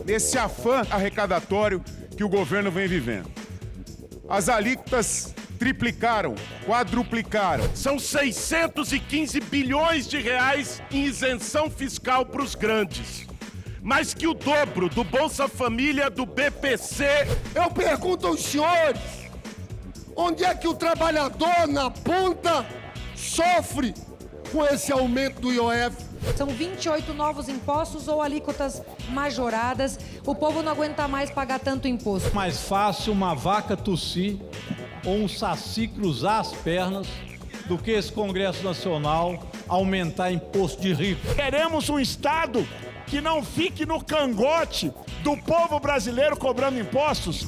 Nesse afã arrecadatório que o governo vem vivendo, as alíquotas triplicaram, quadruplicaram. São 615 bilhões de reais em isenção fiscal para os grandes. Mais que o dobro do Bolsa Família do BPC. Eu pergunto aos senhores, onde é que o trabalhador na ponta sofre com esse aumento do IOF? São 28 novos impostos ou alíquotas majoradas. O povo não aguenta mais pagar tanto imposto. Mais fácil uma vaca tossir ou um saci cruzar as pernas do que esse Congresso Nacional aumentar imposto de rico. Queremos um Estado que não fique no cangote do povo brasileiro cobrando impostos.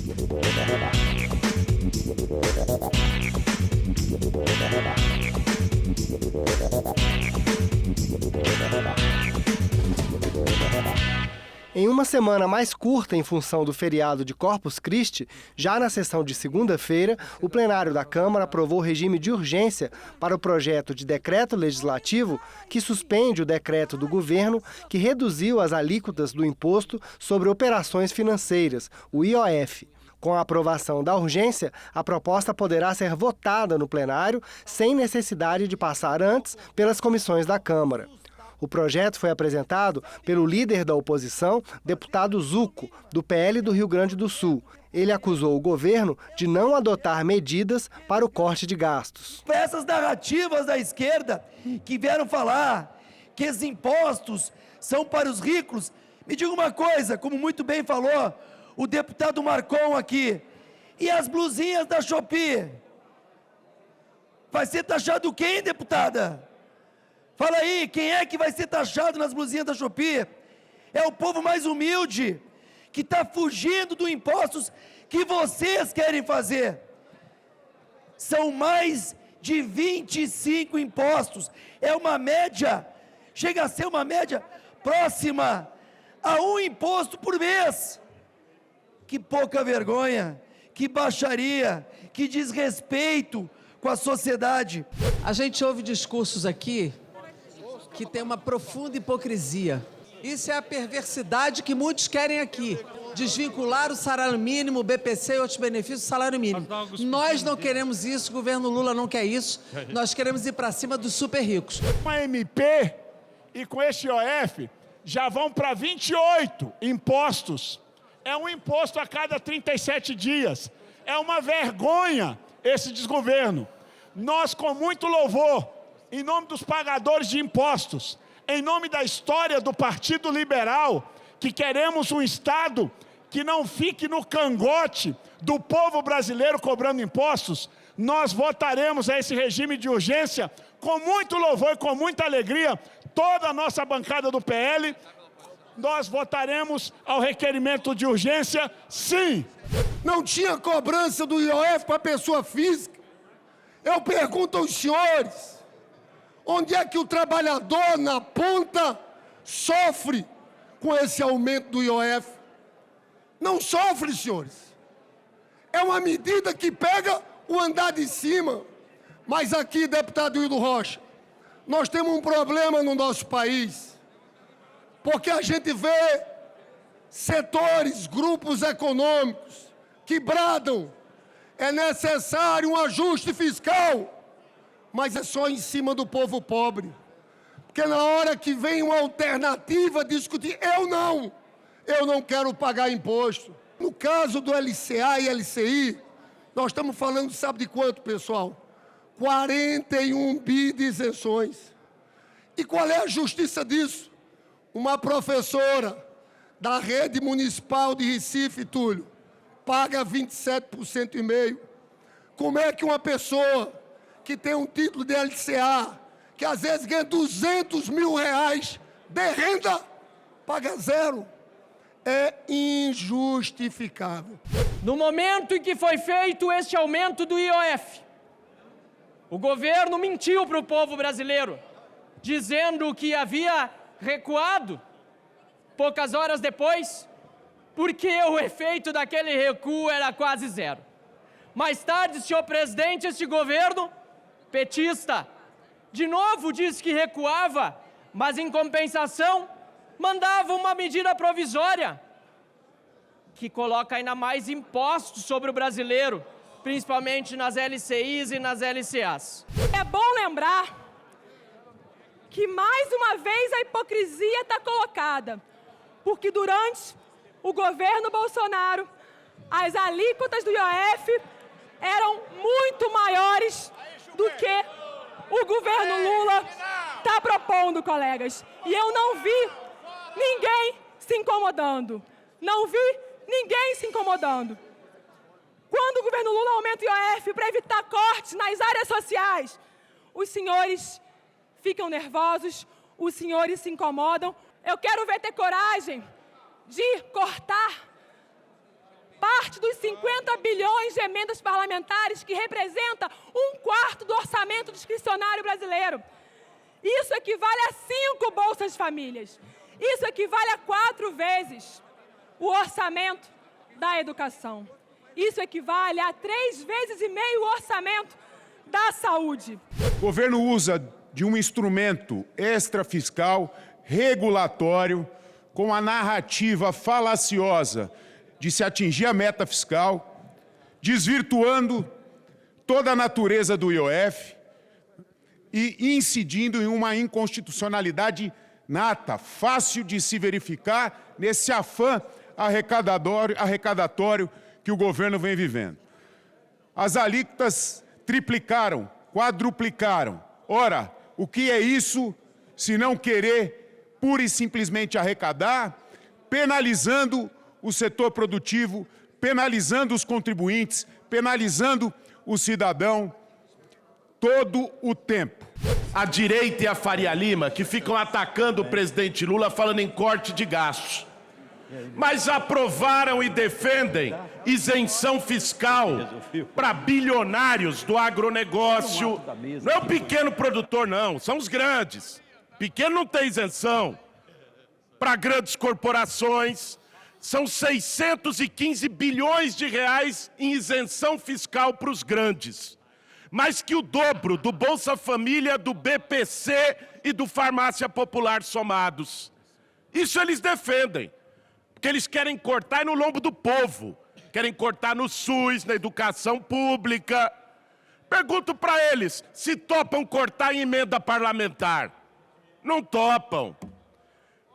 Em uma semana mais curta em função do feriado de Corpus Christi, já na sessão de segunda-feira, o plenário da Câmara aprovou regime de urgência para o projeto de decreto legislativo que suspende o decreto do governo que reduziu as alíquotas do imposto sobre operações financeiras, o IOF. Com a aprovação da urgência, a proposta poderá ser votada no plenário sem necessidade de passar antes pelas comissões da Câmara. O projeto foi apresentado pelo líder da oposição, deputado Zucco, do PL do Rio Grande do Sul. Ele acusou o governo de não adotar medidas para o corte de gastos. Essas narrativas da esquerda que vieram falar que esses impostos são para os ricos, me diga uma coisa, como muito bem falou o deputado Marcon aqui, e as blusinhas da Shopee? Vai ser taxado quem, deputada? Fala aí, quem é que vai ser taxado nas blusinhas da Shopee? É o povo mais humilde, que está fugindo dos impostos que vocês querem fazer. São mais de 25 impostos. É uma média, chega a ser uma média próxima a um imposto por mês. Que pouca vergonha, que baixaria, que desrespeito com a sociedade. A gente ouve discursos aqui que tem uma profunda hipocrisia. Isso é a perversidade que muitos querem aqui. Desvincular o salário mínimo, o BPC e outros benefícios do salário mínimo. Nós não queremos isso, o governo Lula não quer isso. Nós queremos ir para cima dos super ricos. Com a MP e com esse IOF já vão para 28 impostos. É um imposto a cada 37 dias. É uma vergonha esse desgoverno. Nós, com muito louvor, em nome dos pagadores de impostos, em nome da história do Partido Liberal, que queremos um Estado que não fique no cangote do povo brasileiro cobrando impostos, nós votaremos a esse regime de urgência com muito louvor e com muita alegria. Toda a nossa bancada do PL, nós votaremos ao requerimento de urgência, sim. Não tinha cobrança do IOF para pessoa física. Eu pergunto aos senhores, onde é que o trabalhador na ponta sofre com esse aumento do IOF? Não sofre, senhores. É uma medida que pega o andar de cima. Mas aqui, deputado Hildo Rocha, nós temos um problema no nosso país, porque a gente vê setores, grupos econômicos que bradam: é necessário um ajuste fiscal, mas é só em cima do povo pobre. Porque na hora que vem uma alternativa discutir, eu não quero pagar imposto. No caso do LCA e LCI, nós estamos falando, sabe de quanto, pessoal? 41 bi de isenções. E qual é a justiça disso? Uma professora da rede municipal de Recife, Túlio, paga 27,5%. Como é que uma pessoa que tem um título de LCA, que às vezes ganha 200 mil reais de renda, paga zero? É injustificável. No momento em que foi feito este aumento do IOF, o governo mentiu para o povo brasileiro, dizendo que havia recuado. Poucas horas depois, porque o efeito daquele recuo era quase zero. Mais tarde, senhor presidente, este governo petista de novo disse que recuava, mas em compensação mandava uma medida provisória que coloca ainda mais impostos sobre o brasileiro, principalmente nas LCIs e nas LCAs. É bom lembrar que mais uma vez a hipocrisia está colocada, porque durante o governo Bolsonaro, as alíquotas do IOF eram muito maiores do que o governo Lula está propondo, colegas. E eu não vi ninguém se incomodando. Não vi ninguém se incomodando. Quando o governo Lula aumenta o IOF para evitar cortes nas áreas sociais, os senhores ficam nervosos, os senhores se incomodam. Eu quero ver ter coragem de cortar parte dos 50 bilhões de emendas parlamentares que representa 1/4 do orçamento discricionário brasileiro. Isso equivale a 5 bolsas de famílias. Isso equivale a 4 vezes o orçamento da educação. Isso equivale a 3,5 vezes o orçamento da saúde. O governo usa de um instrumento extrafiscal, regulatório, com a narrativa falaciosa de se atingir a meta fiscal, desvirtuando toda a natureza do IOF e incidindo em uma inconstitucionalidade nata, fácil de se verificar nesse afã arrecadatório que o governo vem vivendo. As alíquotas triplicaram, quadruplicaram. Ora, o que é isso se não querer pura e simplesmente arrecadar, penalizando o setor produtivo, penalizando os contribuintes, penalizando o cidadão todo o tempo. A direita e a Faria Lima, que ficam atacando o presidente Lula falando em corte de gastos. Mas aprovaram e defendem isenção fiscal para bilionários do agronegócio. Não é o pequeno produtor, não, são os grandes. Pequeno não tem isenção. Para grandes corporações, são 615 bilhões de reais em isenção fiscal para os grandes. Mais que o dobro do Bolsa Família, do BPC e do Farmácia Popular somados. Isso eles defendem. Porque eles querem cortar no lombo do povo, querem cortar no SUS, na educação pública. Pergunto para eles se topam cortar em emenda parlamentar. Não topam.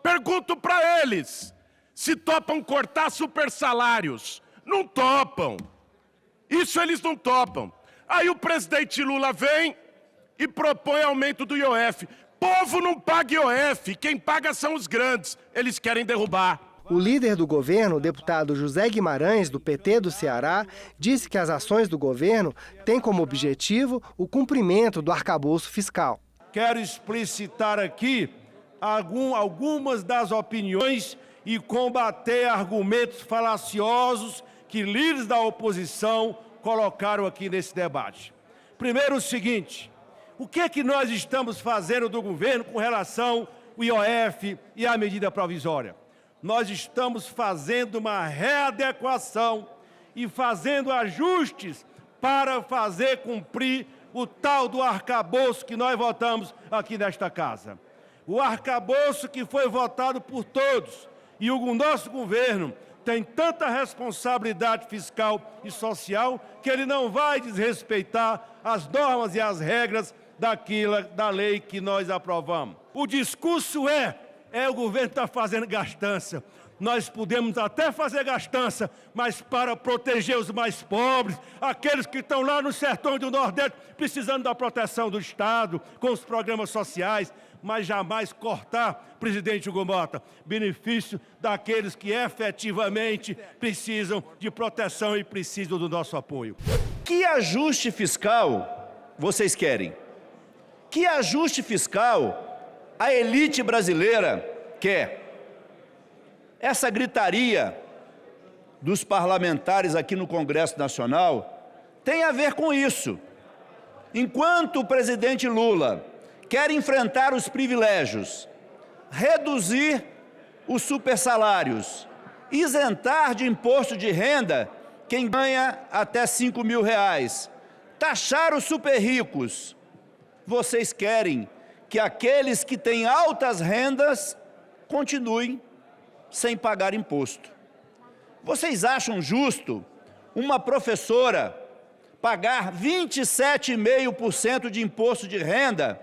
Pergunto para eles se topam cortar supersalários. Não topam. Isso eles não topam. Aí o presidente Lula vem e propõe aumento do IOF. Povo não paga IOF, quem paga são os grandes. Eles querem derrubar. O líder do governo, o deputado José Guimarães, do PT do Ceará, disse que as ações do governo têm como objetivo o cumprimento do arcabouço fiscal. Quero explicitar aqui algumas das opiniões e combater argumentos falaciosos que líderes da oposição colocaram aqui nesse debate. Primeiro, o seguinte: o que é que nós estamos fazendo do governo com relação ao IOF e à medida provisória? Nós estamos fazendo uma readequação e fazendo ajustes para fazer cumprir o tal do arcabouço que nós votamos aqui nesta casa. O arcabouço que foi votado por todos. E o nosso governo tem tanta responsabilidade fiscal e social que ele não vai desrespeitar as normas e as regras da lei que nós aprovamos. O discurso o governo está fazendo gastança. Nós podemos até fazer gastança, mas para proteger os mais pobres, aqueles que estão lá no sertão do Nordeste, precisando da proteção do Estado, com os programas sociais, mas jamais cortar, presidente Hugo Mota, benefício daqueles que efetivamente precisam de proteção e precisam do nosso apoio. Que ajuste fiscal vocês querem? Que ajuste fiscal a elite brasileira quer? Essa gritaria dos parlamentares aqui no Congresso Nacional tem a ver com isso. Enquanto o presidente Lula quer enfrentar os privilégios, reduzir os supersalários, isentar de imposto de renda quem ganha até R$5.000. Taxar os super ricos. Vocês querem que aqueles que têm altas rendas continuem sem pagar imposto. Vocês acham justo uma professora pagar 27,5% de imposto de renda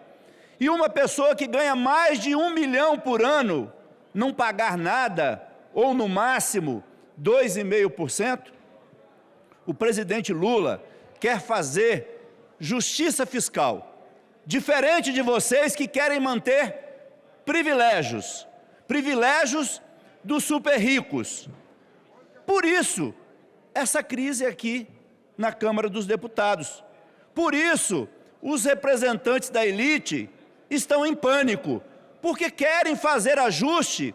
e uma pessoa que ganha mais de R$1 milhão por ano não pagar nada, ou no máximo 2,5%? O presidente Lula quer fazer justiça fiscal, diferente de vocês que querem manter privilégios dos super ricos. Por isso, essa crise aqui na Câmara dos Deputados. Por isso, os representantes da elite estão em pânico, porque querem fazer ajuste,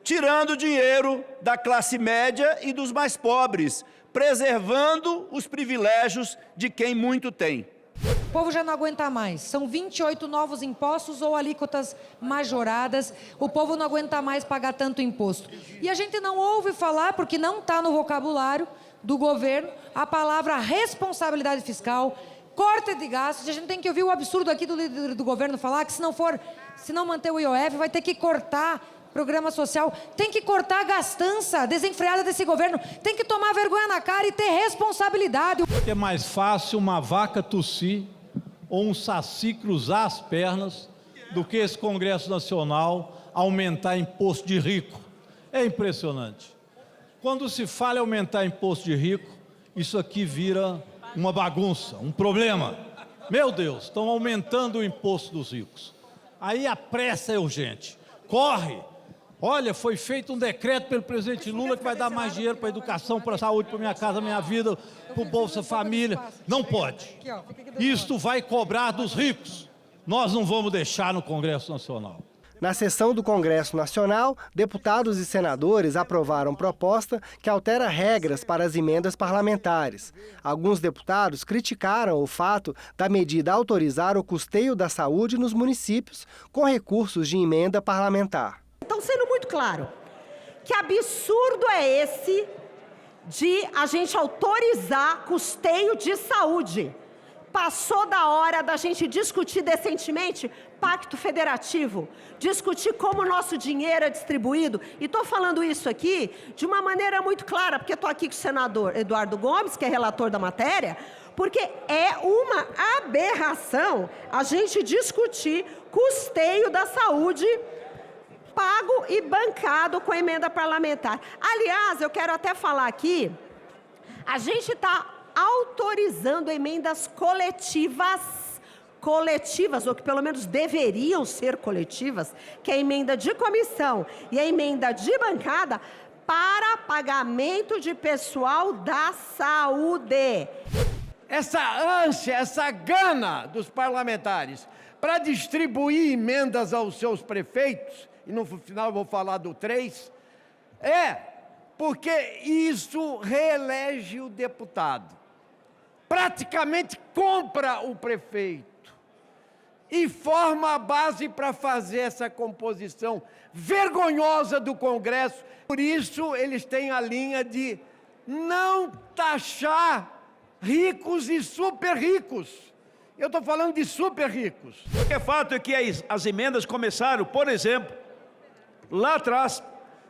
tirando dinheiro da classe média e dos mais pobres, preservando os privilégios de quem muito tem. O povo já não aguenta mais. São 28 novos impostos ou alíquotas majoradas. O povo não aguenta mais pagar tanto imposto. E a gente não ouve falar, porque não está no vocabulário do governo, a palavra responsabilidade fiscal, corte de gastos. A gente tem que ouvir o absurdo aqui do líder do governo falar que se não manter o IOF, vai ter que cortar programa social, tem que cortar a gastança desenfreada desse governo, tem que tomar vergonha na cara e ter responsabilidade. É mais fácil uma vaca tossir ou um saci cruzar as pernas do que esse Congresso Nacional aumentar imposto de rico. É impressionante. Quando se fala em aumentar imposto de rico, isso aqui vira uma bagunça, um problema. Meu Deus, estão aumentando o imposto dos ricos. Aí a pressa é urgente. Corre! Olha, foi feito um decreto pelo presidente Lula que vai dar mais dinheiro para a educação, para a saúde, para a Minha Casa Minha Vida, para o Bolsa Família. Não pode. Isto vai cobrar dos ricos. Nós não vamos deixar no Congresso Nacional. Na sessão do Congresso Nacional, deputados e senadores aprovaram proposta que altera regras para as emendas parlamentares. Alguns deputados criticaram o fato da medida autorizar o custeio da saúde nos municípios com recursos de emenda parlamentar. Então, sendo muito claro, que absurdo é esse de a gente autorizar custeio de saúde? Passou da hora da gente discutir decentemente pacto federativo, discutir como o nosso dinheiro é distribuído. E estou falando isso aqui de uma maneira muito clara, porque estou aqui com o senador Eduardo Gomes, que é relator da matéria, porque é uma aberração a gente discutir custeio da saúde pago e bancado com emenda parlamentar. Aliás, eu quero até falar aqui, a gente está autorizando emendas coletivas, ou que pelo menos deveriam ser coletivas, que é a emenda de comissão e a emenda de bancada, para pagamento de pessoal da saúde. Essa ânsia, essa gana dos parlamentares para distribuir emendas aos seus prefeitos, e no final eu vou falar do 3, porque isso reelege o deputado. Praticamente compra o prefeito e forma a base para fazer essa composição vergonhosa do Congresso. Por isso, eles têm a linha de não taxar ricos e super ricos. Eu estou falando de super ricos. O que é fato é que as emendas começaram, por exemplo, lá atrás,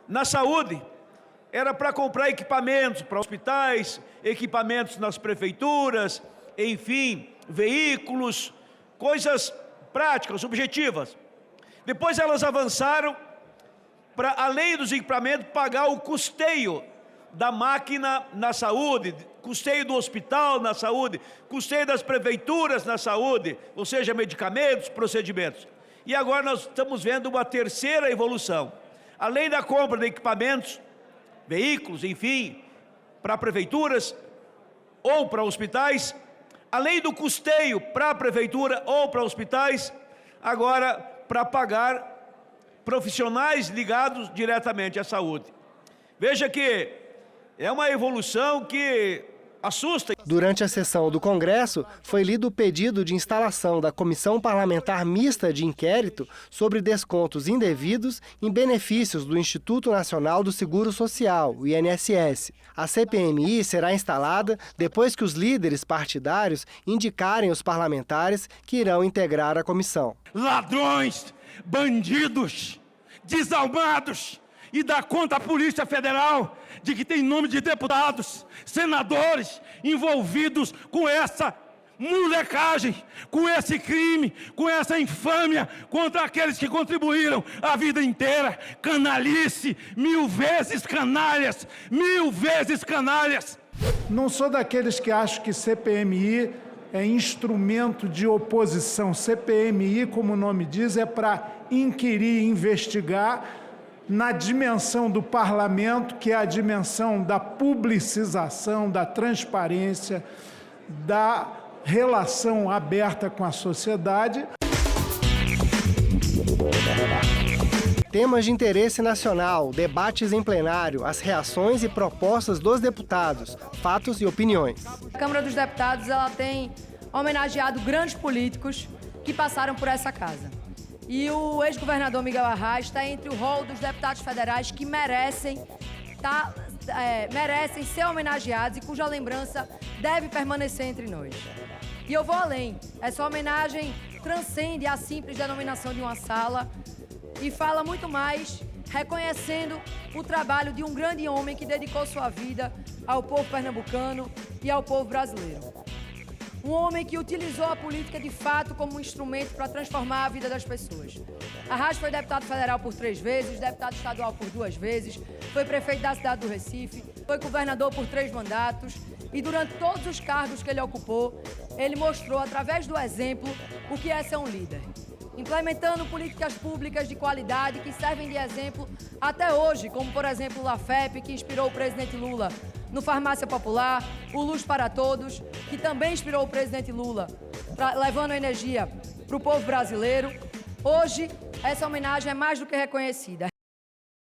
na saúde. Era para comprar equipamentos para hospitais, equipamentos nas prefeituras, enfim, veículos, coisas práticas, objetivas. Depois elas avançaram para, além dos equipamentos, pagar o custeio da máquina na saúde, custeio do hospital na saúde, custeio das prefeituras na saúde, ou seja, medicamentos, procedimentos. E agora nós estamos vendo uma terceira evolução. Além da compra de equipamentos, veículos, enfim, para prefeituras ou para hospitais, além do custeio para a prefeitura ou para hospitais, agora para pagar profissionais ligados diretamente à saúde. Veja que é uma evolução que Assusta. Durante a sessão do Congresso, foi lido o pedido de instalação da Comissão Parlamentar Mista de Inquérito sobre descontos indevidos em benefícios do Instituto Nacional do Seguro Social, o INSS. A CPMI será instalada depois que os líderes partidários indicarem os parlamentares que irão integrar a comissão. Ladrões, bandidos, desalmados, e dá conta à Polícia Federal de que tem nome de deputados, senadores envolvidos com essa molecagem, com esse crime, com essa infâmia contra aqueles que contribuíram a vida inteira. Canalice, 1000 vezes canalhas, 1000 vezes canalhas. Não sou daqueles que acham que CPMI é instrumento de oposição. CPMI, como o nome diz, é para inquirir e investigar na dimensão do parlamento, que é a dimensão da publicização, da transparência, da relação aberta com a sociedade. Temas de interesse nacional, debates em plenário, as reações e propostas dos deputados, fatos e opiniões. A Câmara dos Deputados ela tem homenageado grandes políticos que passaram por essa casa. E o ex-governador Miguel Arraes está entre o rol dos deputados federais que merecem ser homenageados e cuja lembrança deve permanecer entre nós. E eu vou além. Essa homenagem transcende a simples denominação de uma sala e fala muito mais, reconhecendo o trabalho de um grande homem que dedicou sua vida ao povo pernambucano e ao povo brasileiro. Um homem que utilizou a política de fato como um instrumento para transformar a vida das pessoas. Arraes foi deputado federal por 3 vezes, deputado estadual por 2 vezes, foi prefeito da cidade do Recife, foi governador por 3 mandatos e durante todos os cargos que ele ocupou, ele mostrou através do exemplo o que é ser um líder. Implementando políticas públicas de qualidade que servem de exemplo até hoje, como por exemplo o LAFEP, que inspirou o presidente Lula no Farmácia Popular, o Luz para Todos, que também inspirou o presidente Lula, levando energia para o povo brasileiro. Hoje, essa homenagem é mais do que reconhecida.